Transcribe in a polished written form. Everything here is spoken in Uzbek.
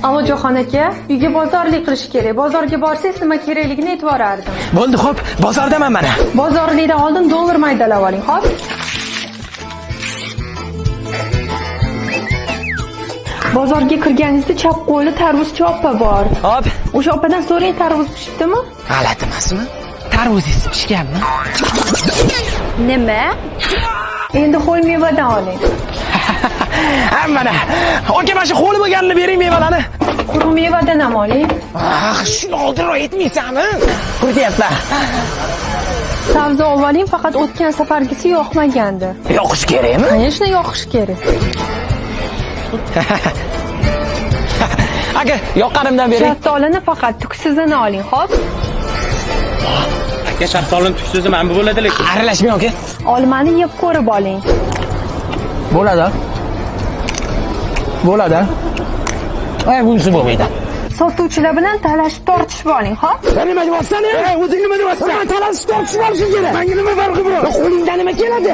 Allojoxon aka, uyga bozorlik qilish kerak. Bozorga borsangiz nima kerakligini aytib yuborardim. Bo'ldi, xo'p, bozordaman mana. Bozorlikdan oldin dollar maydalab oling, xo'p? Bozorga kirganingizda chap qo'lida tarvuzchi opa bor. Hop. O'sha opadan so'rang, tarvuz pishibdimi? G'alati emasmi? Tarvuzingiz pishganmi? Nima? Endi ho'l mevadan oling. Mana. Aka, mana shu qo'li bo'lganini bering mevalarni. Quruq mevadan ham oling. Shuni oldinroq aytmaysanmi? Quryapman. Sabzi olib oling, faqat o'tgan safargisi yoqmagandi. Yoqish kerakmi? Конечно, yoqish kerak. Aka, yoqqanimdan bering. Shaftolini faqat tuksizini oling, xo'p? Aka, shaftolini tuksizi mana bu bo'ladi lekin. Aralashmang, aka. Olmani yeb ko'rib oling. Bo'ladi. Bo'ladi. Bunisi bo'lmaydi. Sotuvchilar bilan talashib tortishib oling, xo'p? Nima deyapsan? O'zing nima deyapsan? Talashib tortishib olishing kerak. Menga nima farqi bor? Qo'lingdan nima keladi?